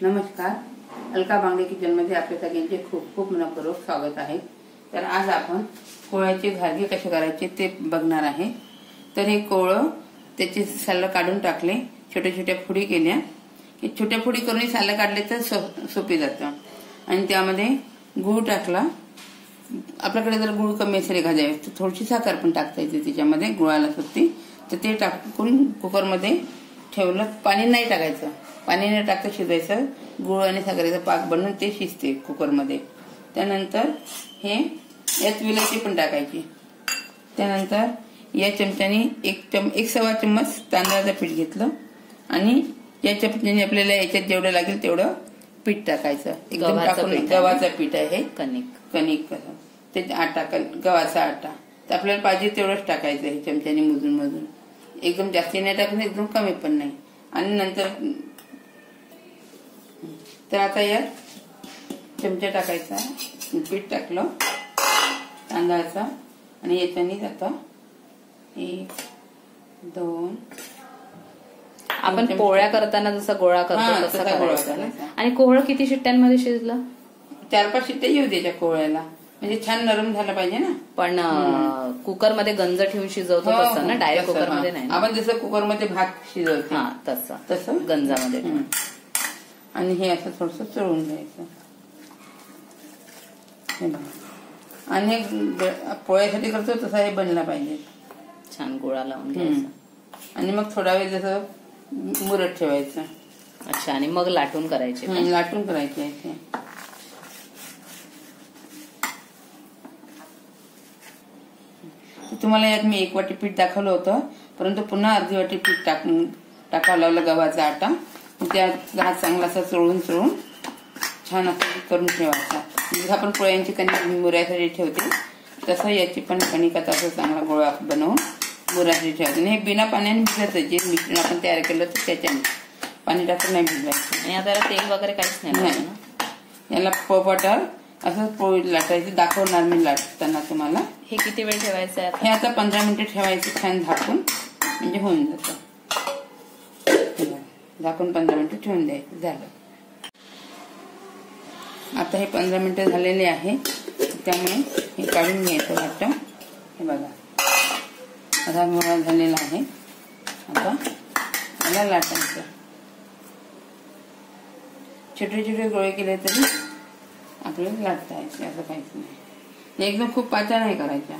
नमस्कार, अलका बांगडे किचनमध्ये आपल्या सगळ्यांचे खूप खूप मनपूर्वक स्वागत आहे। तर आज आपण कोळ्याचे घारगे कसे करायचे ते बघणार आहे। तर हे कोळं त्याचे साल काढून टाकले, छोट्या छोट्या फुडी केल्या की छोट्या फुडी करून साल काढले तर सोपे जातं। आणि त्यामध्ये गूळ टाकला, आपल्याकडे जर गूळ कमी असेल एखाद्या वेळेस तर थोडीशी साखर पण टाकता येते त्याच्यामध्ये गुळाला सुट्टी। तर ते टाकून कुकरमध्ये ठेवलं, पाणी नाही टाकायचं, पाणी न टाकता शिजायचं, गुळ आणि साखरेचा पाक बनवून ते शिजते कुकरमध्ये। त्यानंतर हे यात विलायची पण टाकायची। त्यानंतर या चमच्याने एक सव्वा चम्मच तांदळाचं पीठ घेतलं आणि या चमच्याने आपल्याला याच्यात जेवढं लागेल तेवढं पीठ टाकायचं। एकदम टाकून गव्हाचं पीठ आहे, कणिक ते आटा, गव्हाचा आटा तर आपल्याला पाहिजे तेवढंच टाकायचं आहे चमच्याने मोजून मोजून, एकदम जास्ती नाही टाकायचं, एकदम कमी पण नाही। आणि नंतर तर आता यात चमचा टाकायचा, पीठ टाकलं तांदळाचा आणि याच्याने आता 1 2 आपण पोळ्या करताना जसा गोळा करतो तसा करायचा। आणि कोहळ किती शिट्ट्यांमध्ये शिजलं? 4-5 शिट्ट्या येऊ द्यायच्या कोहळ्याला, म्हणजे छान नरम झाला पाहिजे ना। पण कुकर मध्ये गंज ठेवून शिजवतो तसं ना, डायरेक्ट कुकर मध्ये नाही। आपण जसं कुकर मध्ये भात शिजवतो तसं गंजामध्ये। आणि हे असं थोडस चळून घ्यायचं आणि पोळ्यासाठी करतो तसा हे बनला पाहिजे, छान गोळा लावून घ्यायचा आणि मग थोडा वेळ जसं मुरत ठेवायचं। अच्छा, आणि मग लाटून करायचे? लाटून करायचे। तुम्हाला यात मी 1 वाटी पीठ दाखवलं होतं, परंतु पुन्हा अर्धी वाटी पीठ टाकावं लागलं गव्हाचा आटा। त्यात हात चांगला असा चोळून छान असं करून ठेवायचा। जसं आपण पोळ्यांची कणिक मुऱ्यासाठी ठेवते तसं याची पण कणिक आता असं चांगला गोळा बनवून मुऱ्यासाठी ठेवायचं। आणि हे बिना पाण्याने भिजवायचं, जे मिश्रण आपण तयार केलं तर त्याच्याने पाणी टाकून नाही भिजवायचं। आणि आता तेल वगैरे काहीच नाही, याला पोपटावर असं पोळी लाटायची, दाखवणार मी लाटताना तुम्हाला। हे किती वेळ ठेवायचं आहे? हे आता 15 मिनिटं ठेवायचं छान झाकून, म्हणजे होऊन जातं। झाकून 15 मिनिटं ठेवून द्यायचं, झालं। आता हे 15 मिनिटं झालेले आहे, त्यामुळे हे काढून घ्यायचं वाटतं। हे बघा असा गोळा झालेला आहे। आता मला लाटायचं, छोटे छोटे गोळे केले तरी आपल्याला लाटता यायचे, असं काहीच नाही। एकदम खूप पातळ नाही करायच्या,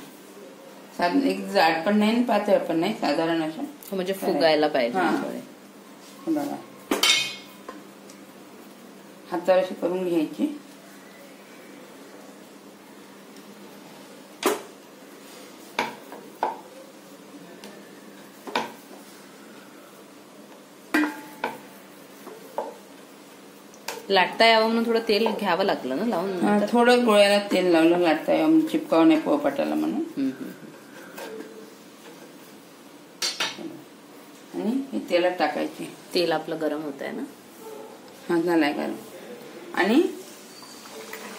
एक जाड पण नाही पातळ पण नाही, साधारण अशा, म्हणजे फुगायला पाहिजे। बघा हातावर अशी करून घ्यायची, लाटता यावं म्हणून थोडं तेल घ्यावं लागलं ना लावून? थोडं गोळ्याला तेल लावलं, लाटता यावं, चिपकावं नाही पोळपाटाला म्हणून। आणि हे तेलात टाकायचे। तेल आपलं गरम होत आहे ना? हा, झालाय गरम। आणि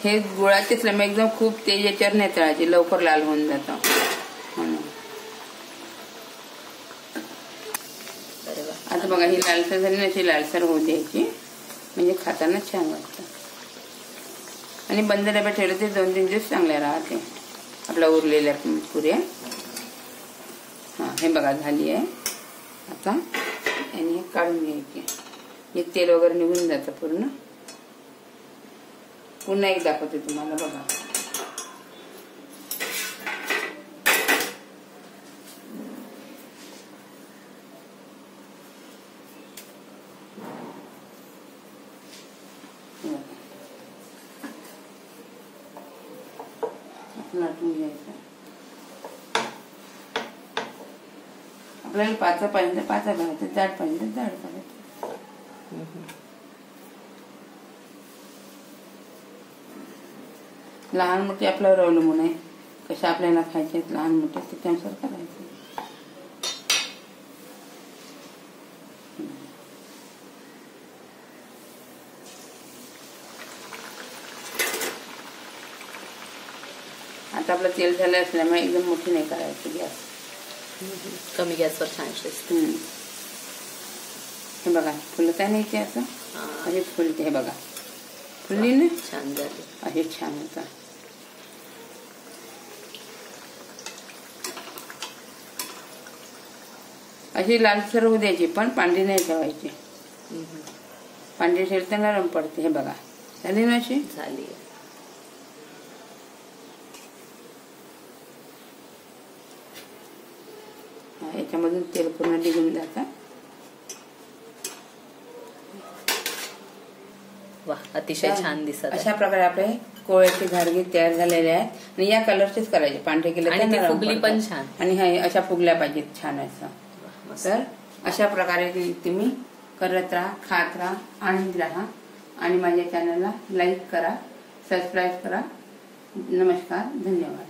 हे गुळाचे असल्यामुळे एकदम खूप तेल याच्यावर नाही तळायचे, लवकर लाल होऊन जातं म्हणून। आता बघा ही लालसर झाली ना, अशी लालसर होऊ द्यायची, म्हणजे खाताना छान वाटतं। आणि बंद डब्यात ठेवलं ते 2-3 दिवस चांगल्या राहते आपल्या उरलेल्या पुऱ्या। हे बघा झाली आहे। आता याने काढून घ्यायची, हे तेल वगैरे निघून जातं पूर्ण। पुन्हा एक दाखवते तुम्हाला, बघा लाटून घ्यायचं। आपल्याला पातळ पाहिजे पातळ करायचं, जाड पाहिजे जाड करायचं। लहान मोठे आपल्यावर अवलंबून आहे, कशा आपल्याला खायचे लहान मोठे त्याच्यानुसार करायचं। आता आपलं तेल झालं असल्यामुळे एकदम मोठी नाही करायची, गॅस कमी गॅसवर छान शिजते। हे बघा फुलत नाही ते असं असे फुलते. हे बघा फुलली ना, छान झाली. असे छान होता. अशी लालसर होऊ द्यायची पण पांढरी नाही ठेवायची. पांढरी ठेवली तर नरम पडते. हे बघा झाली ना अशी. झाली. याच्यामधून तेल पूर्ण निघून जातं. वा, अतिशय छान दिसत. अशा प्रकारे आपले कोळ्याचे घारगे तयार झालेले आहेत. आणि या कलरचेच करायचे, पांढरे केले तर फुगली पण छान. आणि हा अशा फुगल्या पाहिजेत छान असं. तर अशा प्रकारे तुम्ही करत राहा, खात राहा, आनंदी राहा. आणि माझ्या चॅनलला लाईक करा, सबस्क्राईब करा. नमस्कार, धन्यवाद.